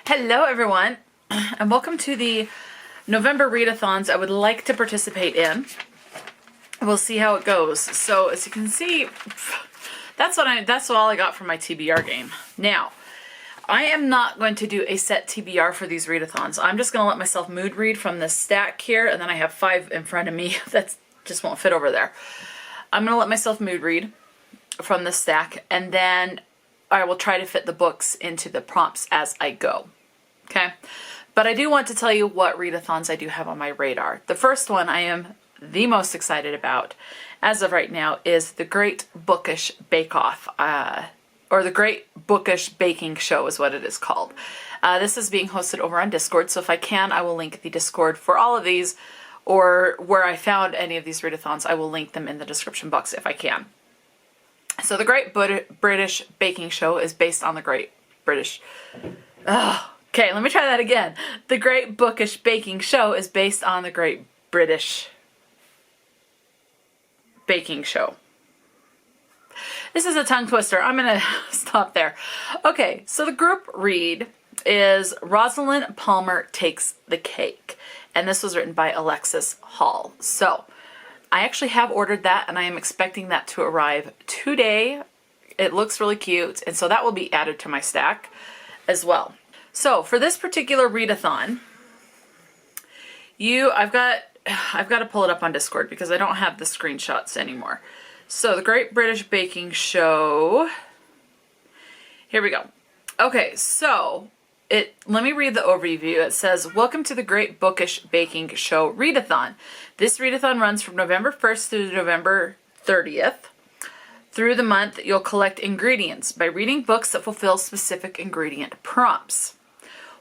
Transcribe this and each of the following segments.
Hello everyone, and welcome to the November Readathons I would like to participate in. We'll see how it goes. So as you can see, that's all I got from my TBR game. Now, I am not going to do a set TBR for these Readathons. I'm just going to let myself mood read from this stack here, and then I have 5 in front of me that just won't fit over there. I'm going to let myself mood read from this stack, and then I will try to fit the books into the prompts as I go. Okay, but I do want to tell you what Readathons I do have on my radar. The first one I am the most excited about as of right now is the Great Bookish Bake Off, or the Great Bookish Baking Show is what it is called. This is being hosted over on Discord, so if I can, I will link the Discord for all of these, or where I found any of these Readathons, I will link them in the description box if I can. So the Great British Baking Show is based on the Great British... Okay, let me try that again. The Great Bookish Baking Show is based on the Great British Baking Show. This is a tongue twister. I'm going to stop there. Okay, so the group read is Rosalind Palmer Takes the Cake. And this was written by Alexis Hall. So, I actually have ordered that, and I am expecting that to arrive today. It looks really cute, and so that will be added to my stack as well. So for this particular readathon, I've got to pull it up on Discord because I don't have the screenshots anymore. So the Great British Baking Show. Here we go. Okay, so let me read the overview. It says, "Welcome to the Great Bookish Baking Show Readathon. This readathon runs from November 1st through November 30th. Through the month, you'll collect ingredients by reading books that fulfill specific ingredient prompts.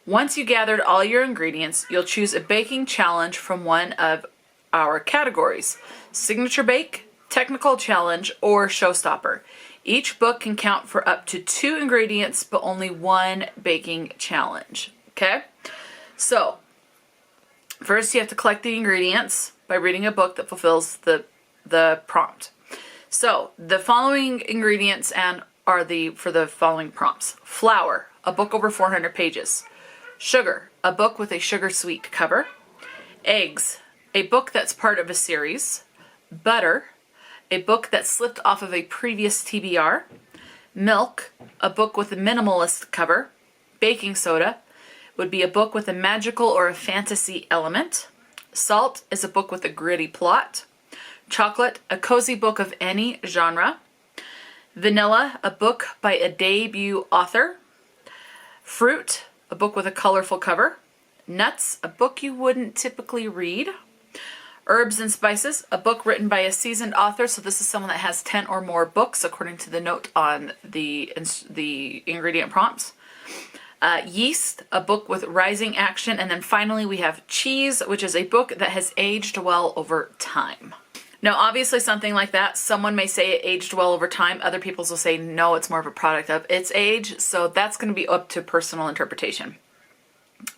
Once you gathered all your ingredients, you'll choose a baking challenge from one of our categories: Signature Bake, Technical Challenge, or Showstopper. Each book can count for up to 2 ingredients, but only 1 baking challenge." Okay? So, first you have to collect the ingredients by reading a book that fulfills the prompt. So, the following ingredients are for the following prompts: flour, a book over 400 pages. Sugar, a book with a sugar-sweet cover. Eggs, a book that's part of a series. Butter, a book that slipped off of a previous TBR. Milk, a book with a minimalist cover. Baking soda would be a book with a magical or a fantasy element. Salt is a book with a gritty plot. Chocolate, a cozy book of any genre. Vanilla, a book by a debut author. Fruit, a book with a colorful cover. Nuts, a book you wouldn't typically read. Herbs and spices, a book written by a seasoned author. So this is someone that has 10 or more books, according to the note on the ingredient prompts. Yeast, a book with rising action. And then finally we have cheese, which is a book that has aged well over time. Now, obviously something like that, someone may say it aged well over time. Other people will say, no, it's more of a product of its age. So that's going to be up to personal interpretation.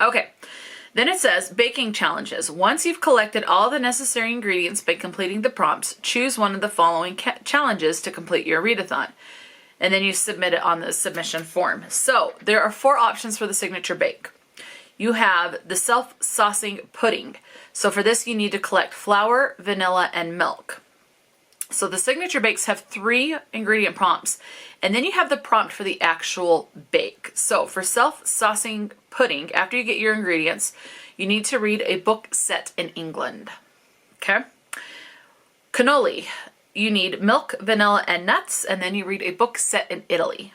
Okay. Then it says baking challenges. Once you've collected all the necessary ingredients by completing the prompts, choose one of the following challenges to complete your readathon. And then you submit it on the submission form. So there are 4 options for the signature bake. You have the self-saucing pudding. So for this, you need to collect flour, vanilla, and milk. So the signature bakes have 3 ingredient prompts, and then you have the prompt for the actual bake. So for self-saucing pudding, after you get your ingredients, you need to read a book set in England. Okay? Cannoli, you need milk, vanilla, and nuts, and then you read a book set in Italy.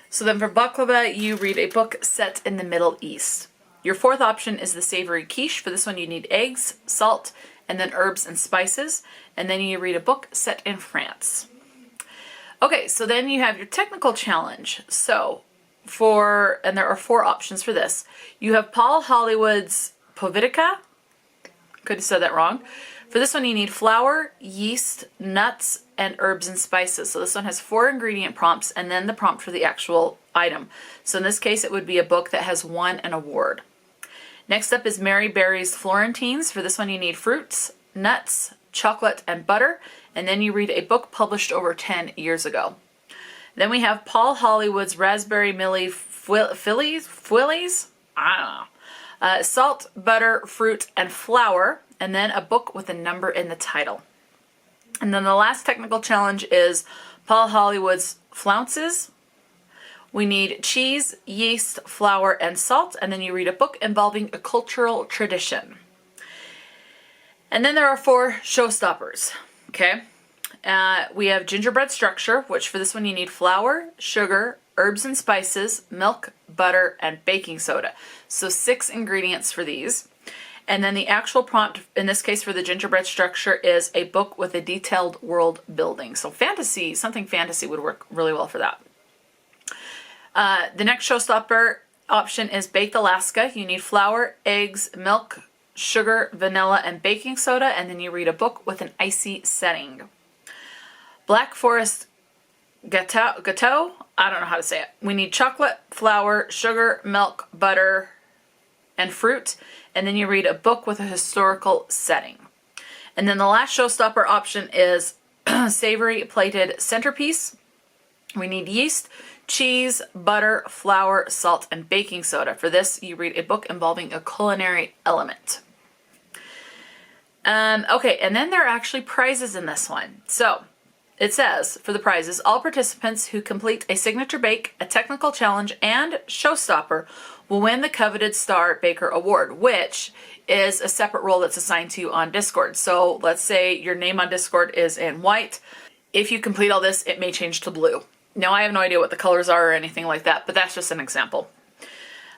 So then for baklava, you read a book set in the Middle East. Your 4th option is the savory quiche. For this one, you need eggs, salt, and then herbs and spices. And then you read a book set in France. Okay, so then you have your technical challenge. So and there are 4 options for this. You have Paul Hollywood's Povitica. Could have said that wrong. For this one, you need flour, yeast, nuts, and herbs and spices. So this one has 4 ingredient prompts and then the prompt for the actual item. So in this case, it would be a book that has won an award. Next up is Mary Berry's Florentines. For this one, you need fruits, nuts, chocolate, and butter. And then you read a book published over 10 years ago. Then we have Paul Hollywood's Raspberry Millie Fillies. I don't know. Salt, butter, fruit, and flour, and then a book with a number in the title. And then the last technical challenge is Paul Hollywood's Flounces. We need cheese, yeast, flour, and salt, and then you read a book involving a cultural tradition. And then there are 4 showstoppers, okay? We have gingerbread structure, which for this one you need flour, sugar, herbs and spices, milk, butter, and baking soda. So 6 ingredients for these. And then the actual prompt, in this case for the gingerbread structure, is a book with a detailed world building. So fantasy, something fantasy would work really well for that. The next showstopper option is Baked Alaska. You need flour, eggs, milk, sugar, vanilla, and baking soda, and then you read a book with an icy setting. Black Forest Gâteau, I don't know how to say it. We need chocolate, flour, sugar, milk, butter, and fruit, and then you read a book with a historical setting. And then the last showstopper option is Savory Plated Centerpiece. We need yeast, cheese, butter, flour, salt, and baking soda. For this, you read a book involving a culinary element. Okay, and then there are actually prizes in this one. So it says, for the prizes, all participants who complete a signature bake, a technical challenge, and showstopper will win the coveted Star Baker Award, which is a separate role that's assigned to you on Discord. So let's say your name on Discord is in white. If you complete all this, it may change to blue. Now, I have no idea what the colors are or anything like that, but that's just an example.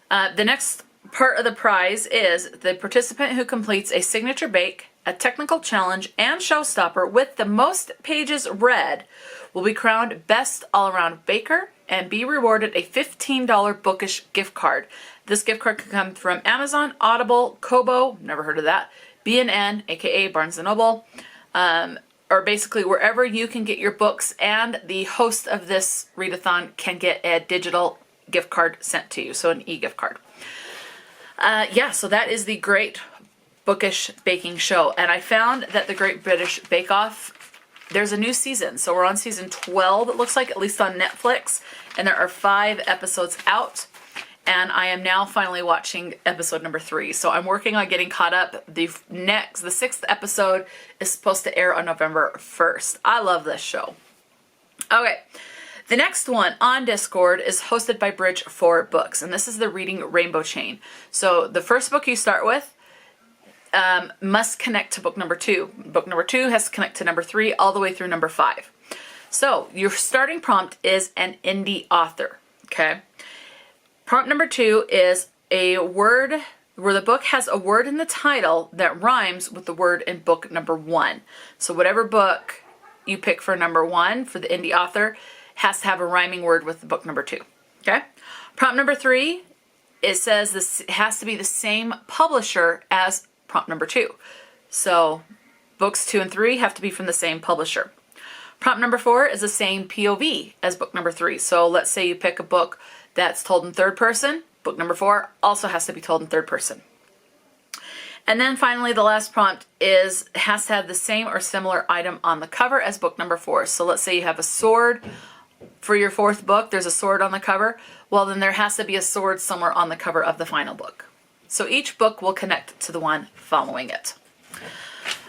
The next part of the prize is the participant who completes a signature bake, a technical challenge, and showstopper with the most pages read will be crowned Best All-Around Baker and be rewarded a $15 Bookish gift card. This gift card can come from Amazon, Audible, Kobo, never heard of that, B&N, aka Barnes & Noble, or basically wherever you can get your books, and the host of this readathon can get a digital gift card sent to you, so an e-gift card. Yeah, so that is the Great Bookish Baking Show, and I found that the Great British Bake Off, there's a new season, so we're on season 12, it looks like, at least on Netflix, and there are 5 episodes out, and I am now finally watching episode number 3, so I'm working on getting caught up. The 6th episode is supposed to air on November 1st. I love this show. Okay, the next one on Discord is hosted by Bridge for Books, and this is the Reading Rainbow Chain. So the first book you start with must connect to book number 2. Book number 2 has to connect to number 3 all the way through number 5. So your starting prompt is an indie author, okay? Prompt number 2 is a word where the book has a word in the title that rhymes with the word in book number 1. So whatever book you pick for number 1 for the indie author has to have a rhyming word with the book number 2, okay? Prompt number 3, it says this has to be the same publisher as prompt number 2. So books 2 and 3 have to be from the same publisher. Prompt number 4 is the same POV as book number 3. So let's say you pick a book that's told in third person. Book number 4 also has to be told in third person. And then finally, the last prompt has to have the same or similar item on the cover as book number 4. So let's say you have a sword for your 4th book. There's a sword on the cover. Well, then there has to be a sword somewhere on the cover of the final book. So each book will connect to the one following it.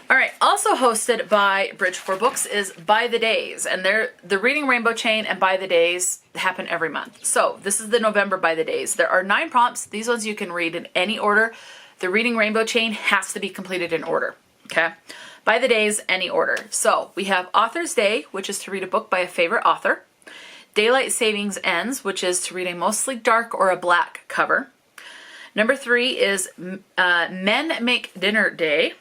All right, also hosted by Bridge for Books is By the Days, and the Reading Rainbow Chain and By the Days happen every month. So this is the November By the Days. There are 9 prompts. These ones you can read in any order. The Reading Rainbow Chain has to be completed in order, okay? By the Days, any order. So we have Author's Day, which is to read a book by a favorite author. Daylight Savings Ends, which is to read a mostly dark or a black cover. Number 3 is Men Make Dinner Day,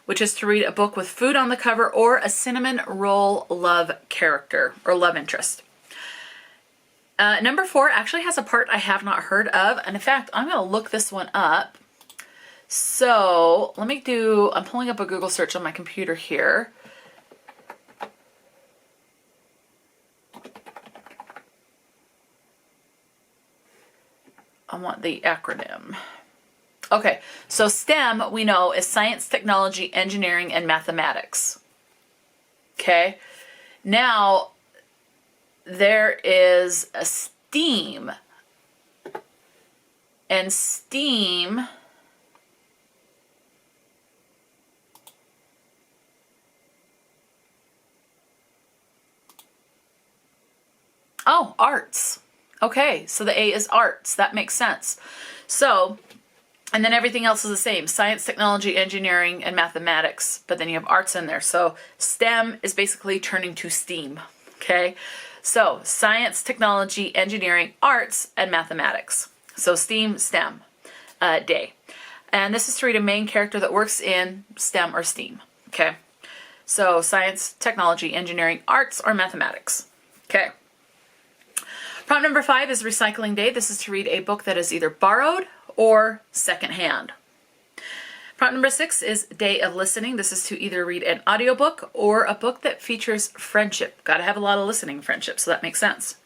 which is to read a book with food on the cover or a cinnamon roll love character or love interest. Number 4 actually has a part I have not heard of, and in fact, I'm going to look this one up. So I'm pulling up a Google search on my computer here. I want the acronym. Okay, so STEM, we know, is science, technology, engineering, and mathematics. Okay, now there is a STEAM. And STEAM, oh, arts. Okay, so the A is arts. That makes sense. So, and then everything else is the same. Science, technology, engineering, and mathematics. But then you have arts in there. So STEM is basically turning to STEAM. Okay, so science, technology, engineering, arts, and mathematics. So STEAM, STEM, day. And this is to read a main character that works in STEM or STEAM. Okay, so science, technology, engineering, arts, or mathematics. Okay. Prompt number 5 is recycling day. This is to read a book that is either borrowed or secondhand. Prompt number 6 is day of listening. This is to either read an audiobook or a book that features friendship. Got to have a lot of listening friendship, so that makes sense.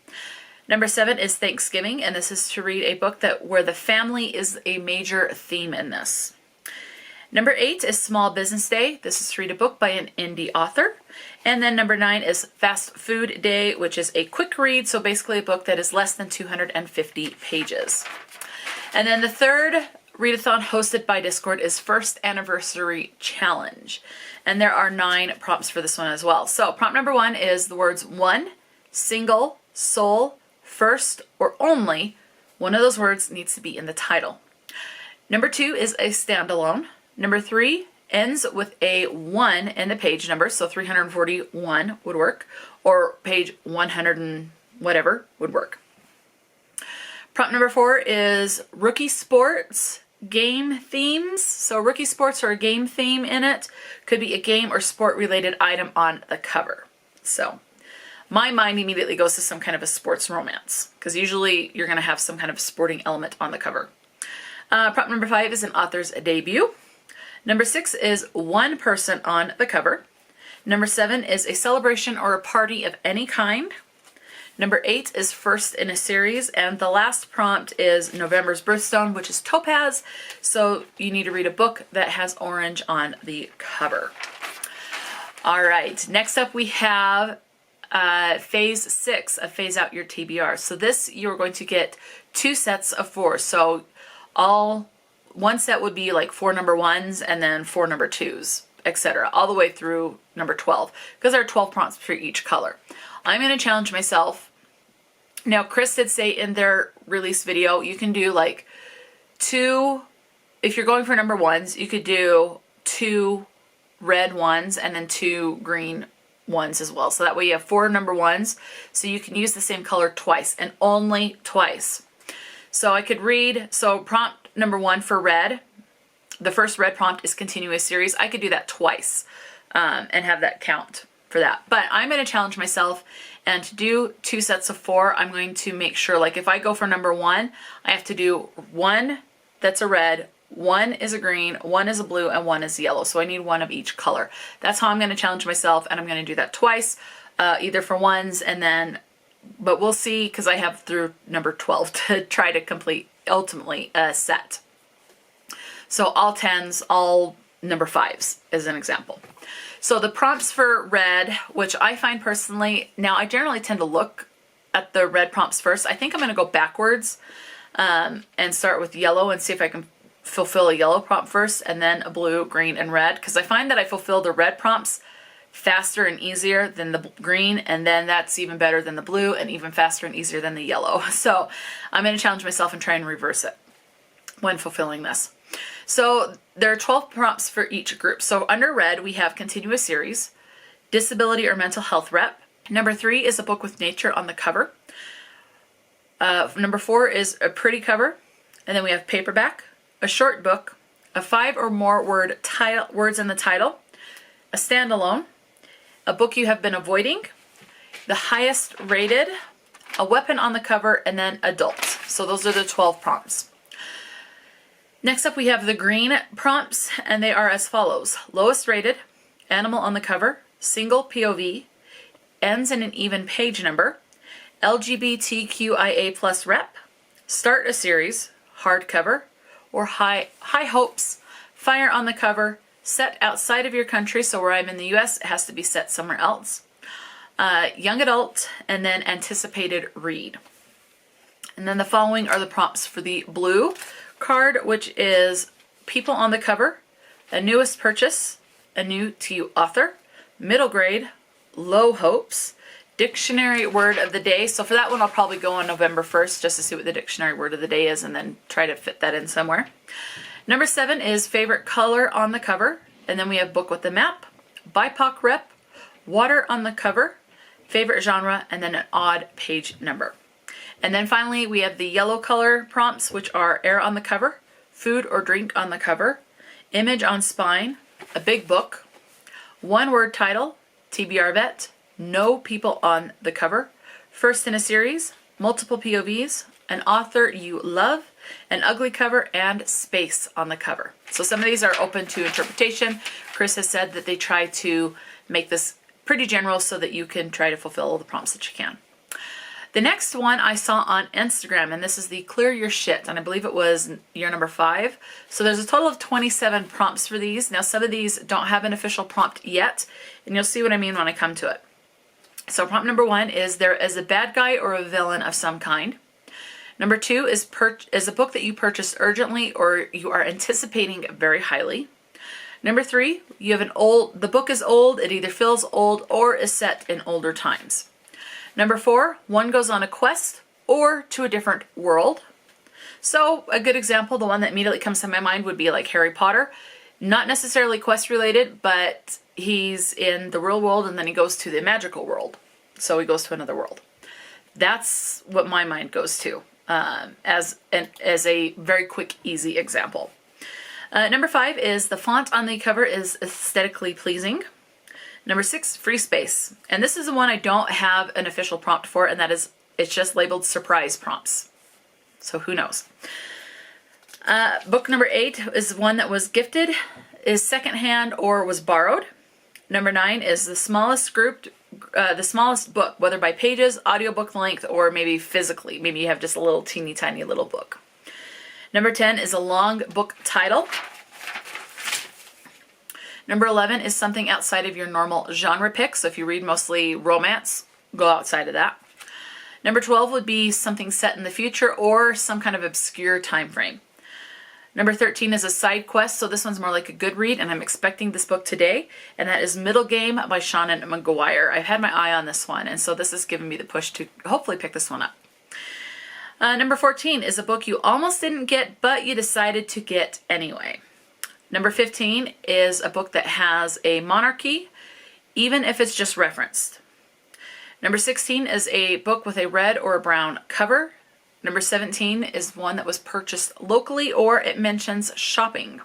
Number 7 is Thanksgiving, and this is to read a book where the family is a major theme in this. Number 8 is Small Business Day. This is to read a book by an indie author. And then number 9 is Fast Food Day, which is a quick read, so basically a book that is less than 250 pages. And then the third readathon hosted by Discord is First Anniversary Challenge. And there are 9 prompts for this one as well. So prompt number 1 is the words one, single, sole, first, or only. One of those words needs to be in the title. Number 2 is a standalone. Number 3 ends with a 1 in the page number, so 341 would work, or page 100 and whatever would work. Prompt number 4 is rookie sports game themes. So rookie sports or a game theme in it. Could be a game or sport related item on the cover. So my mind immediately goes to some kind of a sports romance, because usually you're going to have some kind of sporting element on the cover. Prompt number 5 is an author's debut. Number 6 is one person on the cover. Number 7 is a celebration or a party of any kind. Number 8 is first in a series. And the last prompt is November's birthstone, which is topaz. So you need to read a book that has orange on the cover. All right, next up we have phase 6 of Phase Out Your TBR. So this, you're going to get 2 sets of 4. So one set would be like 4 number 1s and then 4 number 2s, etc., all the way through number 12, because there are 12 prompts for each color. I'm going to challenge myself. Now, Chris did say in their release video, you can do like 2, if you're going for number 1s, you could do 2 red ones and then 2 green ones as well. So that way you have 4 number 1s, so you can use the same color twice and only twice. So I could read, so prompt number 1 for red, the first red prompt is continue a series. I could do that twice and have that count for that. But I'm going to challenge myself, and to do 2 sets of 4, I'm going to make sure, like if I go for number 1, I have to do 1 that's a red, 1 is a green, 1 is a blue, and 1 is yellow. So I need 1 of each color. That's how I'm going to challenge myself, and I'm going to do that twice, either for 1s and then, but we'll see, because I have through number 12 to try to complete ultimately a set. So all 10s, all number 5s as an example. So the prompts for red, which I find personally, now I generally tend to look at the red prompts first. I think I'm going to go backwards and start with yellow and see if I can fulfill a yellow prompt first, and then a blue, green, and red, because I find that I fulfill the red prompts faster and easier than the green, and then that's even better than the blue, and even faster and easier than the yellow. So I'm going to challenge myself and try and reverse it when fulfilling this. So there are 12 prompts for each group. So under red, we have continuous series, disability or mental health rep. Number 3 is a book with nature on the cover. Number 4 is a pretty cover. And then we have paperback, a short book, a 5 or more words in the title, a standalone, a book you have been avoiding, the highest rated, a weapon on the cover, and then adult. So those are the 12 prompts. Next up we have the green prompts, and they are as follows. Lowest rated, animal on the cover, single POV, ends in an even page number, LGBTQIA plus rep, start a series, hardcover, or high hopes, fire on the cover, set outside of your country, so where I'm in the US, it has to be set somewhere else, young adult, and then anticipated read. And then the following are the prompts for the blue card, which is people on the cover, a newest purchase, a new to you author, middle grade, low hopes, dictionary word of the day. So for that one, I'll probably go on November 1st just to see what the dictionary word of the day is and then try to fit that in somewhere. Number 7 is favorite color on the cover. And then we have book with the map, BIPOC rep, water on the cover, favorite genre, and then an odd page number. And then finally, we have the yellow color prompts, which are air on the cover, food or drink on the cover, image on spine, a big book, one word title, TBR vet, no people on the cover, first in a series, multiple POVs, an author you love, an ugly cover, and space on the cover. So some of these are open to interpretation. Chris has said that they try to make this pretty general so that you can try to fulfill all the prompts that you can. The next one I saw on Instagram, and this is the Clearurshit, and I believe it was year number 5. So there's a total of 27 prompts for these. Now some of these don't have an official prompt yet, and you'll see what I mean when I come to it. So prompt number 1 is there is a bad guy or a villain of some kind. Number 2 is a book that you purchased urgently or you are anticipating very highly. Number 3, you have the book is old, it either feels old or is set in older times. Number 4, one goes on a quest or to a different world. So a good example, the one that immediately comes to my mind would be like Harry Potter. Not necessarily quest related, but he's in the real world and then he goes to the magical world. So he goes to another world. That's what my mind goes to as a very quick, easy example. Number 5 is the font on the cover is aesthetically pleasing. Number 6, free space. And this is the one I don't have an official prompt for, and that is, it's just labeled surprise prompts. So who knows? Book number 8 is one that was gifted, is secondhand, or was borrowed. Number 9 is the smallest book, whether by pages, audiobook length, or maybe physically. Maybe you have just a little teeny tiny little book. Number 10 is a long book title. Number 11 is something outside of your normal genre pick. So if you read mostly romance, go outside of that. Number 12 would be something set in the future or some kind of obscure time frame. Number 13 is a side quest. So this one's more like a good read, and I'm expecting this book today. And that is Middle Game by Shannon McGuire. I've had my eye on this one, and so this has given me the push to hopefully pick this one up. Number 14 is a book you almost didn't get, but you decided to get anyway. Number 15 is a book that has a monarchy, even if it's just referenced. Number 16 is a book with a red or a brown cover. Number 17 is one that was purchased locally or it mentions shopping.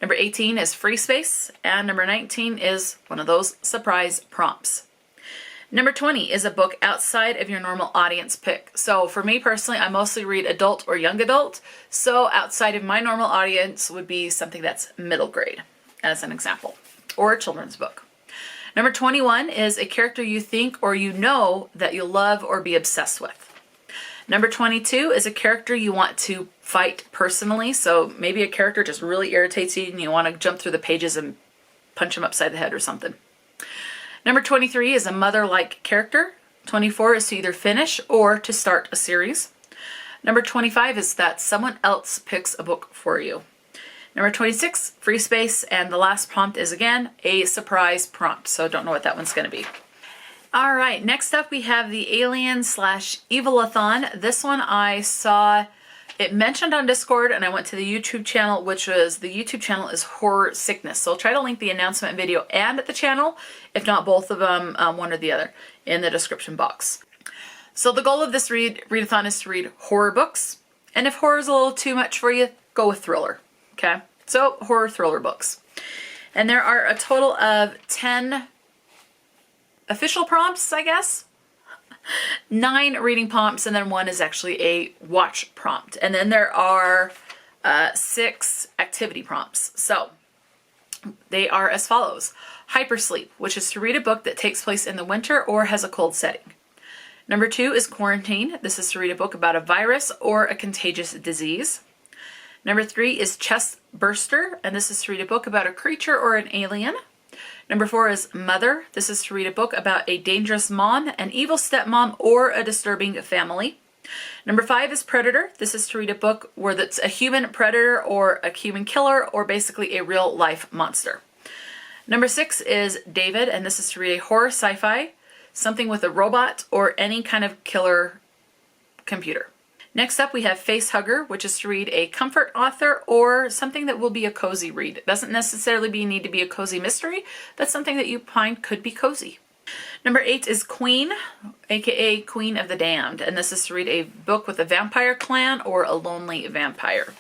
Number 18 is free space, and number 19 is one of those surprise prompts. Number 20 is a book outside of your normal audience pick. So for me personally, I mostly read adult or young adult. So outside of my normal audience would be something that's middle grade, as an example, or a children's book. Number 21 is a character you think or you know that you'll love or be obsessed with. Number 22 is a character you want to fight personally. So maybe a character just really irritates you and you want to jump through the pages and punch him upside the head or something. Number 23 is a mother-like character. 24 is to either finish or to start a series. Number 25 is that someone else picks a book for you. Number 26, free space. And the last prompt is, again, a surprise prompt. So don't know what that one's going to be. All right, next up we have the Alien/Evil-a-thon. This one I saw it mentioned on Discord, and I went to the YouTube channel, which was, the YouTube channel is Horror Sickness. So I'll try to link the announcement video and the channel, if not both of them, one or the other, in the description box. So the goal of this readathon is to read horror books. And if horror is a little too much for you, go with thriller, okay? So horror thriller books. And there are a total of 10 official prompts, I guess. 9 reading prompts, and then 1 is actually a watch prompt. And then there are 6 activity prompts. So they are as follows. Hypersleep, which is to read a book that takes place in the winter or has a cold setting. Number 2 is quarantine. This is to read a book about a virus or a contagious disease. Number 3 is chest burster, and this is to read a book about a creature or an alien. Number 4 is Mother. This is to read a book about a dangerous mom, an evil stepmom, or a disturbing family. Number 5 is Predator. This is to read a book where that's a human predator or a human killer or basically a real life monster. Number 6 is David, and this is to read a horror sci-fi, something with a robot or any kind of killer computer. Next up we have Facehugger, which is to read a comfort author or something that will be a cozy read. It doesn't necessarily need to be a cozy mystery, but something that you find could be cozy. Number 8 is Queen, aka Queen of the Damned, and this is to read a book with a vampire clan or a lonely vampire.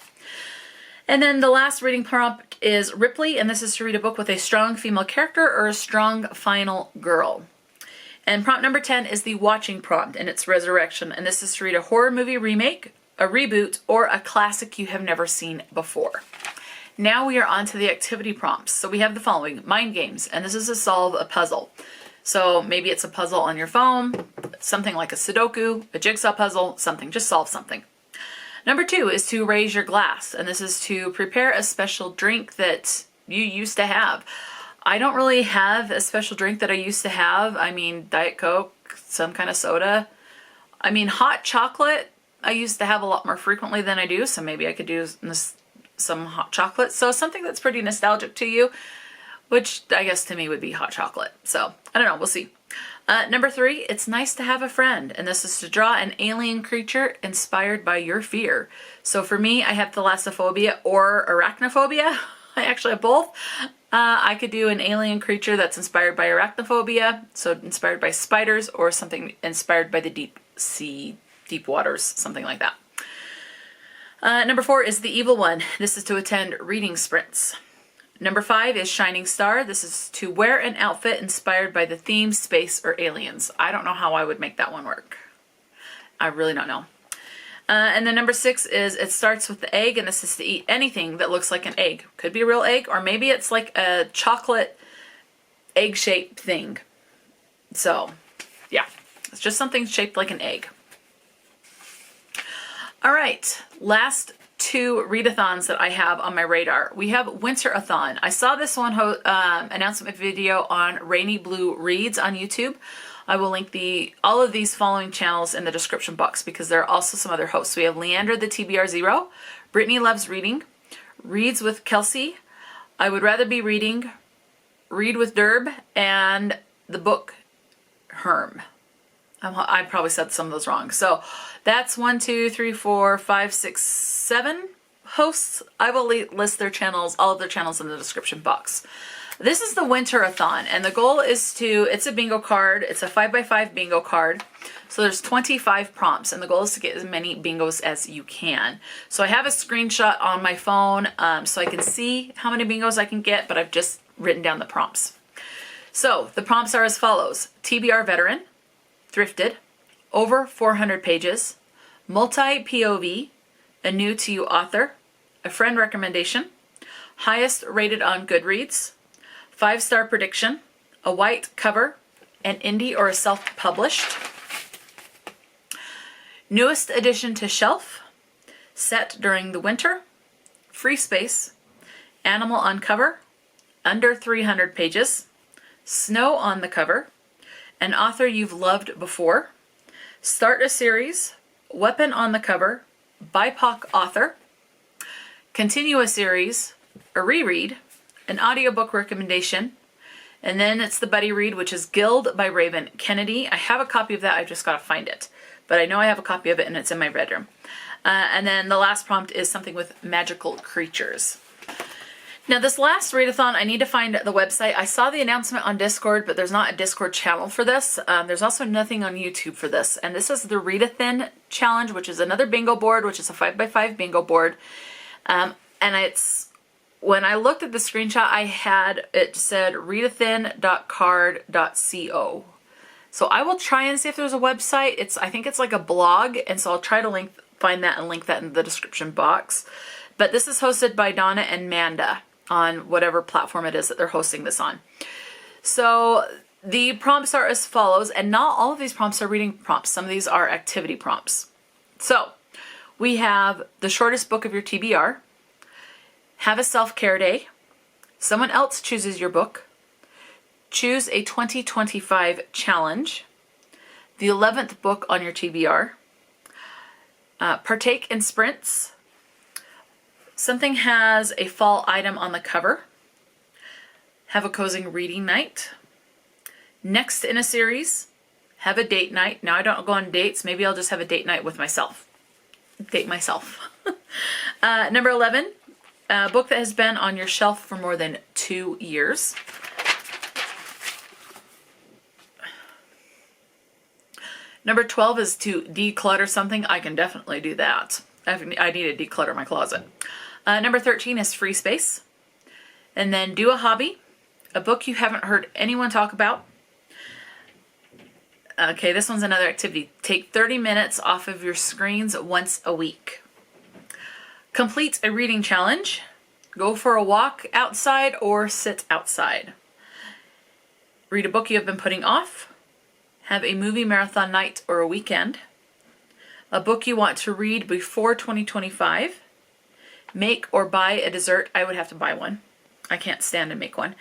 And then the last reading prompt is Ripley, and this is to read a book with a strong female character or a strong final girl. And prompt number 10 is the watching prompt, and it's Resurrection, and this is to read a horror movie remake, a reboot, or a classic you have never seen before. Now we are on to the activity prompts. So we have the following: mind games, and this is to solve a puzzle. So maybe it's a puzzle on your phone, something like a Sudoku, a jigsaw puzzle, something, just solve something. Number 2 is to raise your glass, and this is to prepare a special drink that you used to have. I don't really have a special drink that I used to have. I mean, Diet Coke, some kind of soda. I mean, hot chocolate I used to have a lot more frequently than I do, so maybe I could do some hot chocolate. So something that's pretty nostalgic to you, which I guess to me would be hot chocolate. So I don't know, we'll see. Number 3, it's nice to have a friend, and this is to draw an alien creature inspired by your fear. So for me, I have thalassophobia or arachnophobia. I actually have both. I could do an alien creature that's inspired by arachnophobia, so inspired by spiders, or something inspired by the deep sea, deep waters, something like that. Number 4 is the evil one. This is to attend reading sprints. Number 5 is Shining Star. This is to wear an outfit inspired by the theme, space, or aliens. I don't know how I would make that one work. I really don't know. And then number 6 is it starts with the egg, and this is to eat anything that looks like an egg. Could be a real egg, or maybe it's like a chocolate egg-shaped thing. So, yeah, it's just something shaped like an egg. All right, last 2 readathons that I have on my radar. We have Winter-athon. I saw this one announcement video on Rainy Blue Reads on YouTube. I will link all of these following channels in the description box because there are also some other hosts. We have Leander the TBR Zero, Brittany Loves Reading, Reads with Kelsey, I Would Rather Be Reading, Read with Derb, and the book Herm. I probably said some of those wrong. So that's 1, 2, 3, 4, 5, 6, 7 hosts. I will list their channels, all of their channels in the description box. This is the Winter-athon, and the goal is it's a bingo card. It's a 5x5 bingo card. So there's 25 prompts, and the goal is to get as many bingos as you can. So I have a screenshot on my phone so I can see how many bingos I can get, but I've just written down the prompts. So the prompts are as follows: TBR veteran, thrifted, over 400 pages, multi-POV, a new to you author, a friend recommendation, highest rated on Goodreads, 5-star prediction, a white cover, an indie or a self-published, newest addition to shelf, set during the winter, free space, animal on cover, under 300 pages, snow on the cover, an author you've loved before, start a series, weapon on the cover, BIPOC author, continue a series, a reread, an audiobook recommendation, and then it's the buddy read, which is Guild by Raven Kennedy. I have a copy of that, I just gotta find it. But I know I have a copy of it and it's in my bedroom. And then the last prompt is something with magical creatures. Now this last readathon, I need to find the website. I saw the announcement on Discord, but there's not a Discord channel for this. There's also nothing on YouTube for this. And this is the Readathin challenge, which is another bingo board, which is a 5x5 bingo board. And when I looked at the screenshot it said readathin.card.co. So I will try and see if there's a website. I think it's like a blog, and so I'll try to find that and link that in the description box. But this is hosted by Donna and Manda on whatever platform it is that they're hosting this on. So the prompts are as follows, and not all of these prompts are reading prompts. Some of these are activity prompts. So we have the shortest book of your TBR, have a self-care day, someone else chooses your book, choose a 2025 challenge, the 11th book on your TBR, Partake in sprints. Something has a fall item on the cover. Have a cozy reading night. Next in a series, have a date night. Now I don't go on dates. Maybe I'll just have a date night with myself. Date myself. Number 11, a book that has been on your shelf for more than 2 years. Number 12 is to declutter something. I can definitely do that. I need to declutter my closet. Number 13 is free space. And then do a hobby. A book you haven't heard anyone talk about. Okay, this one's another activity. Take 30 minutes off of your screens once a week. Complete a reading challenge. Go for a walk outside or sit outside. Read a book you have been putting off. Have a movie marathon night or a weekend. A book you want to read before 2025. Make or buy a dessert. I would have to buy one. I can't stand to make one.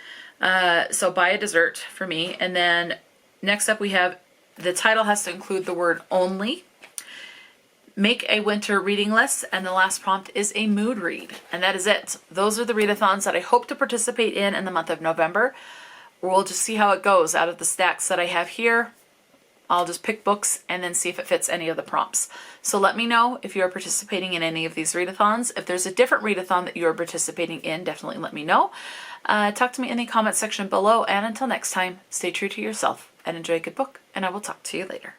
So buy a dessert for me. And then next up we have, the title has to include the word only. Make a winter reading list. And the last prompt is a mood read. And that is it. Those are the readathons that I hope to participate in the month of November. We'll just see how it goes out of the stacks that I have here. I'll just pick books and then see if it fits any of the prompts. So let me know if you're participating in any of these readathons. If there's a different readathon that you're participating in, definitely let me know. Talk to me in the comment section below, and until next time, stay true to yourself and enjoy a good book, and I will talk to you later.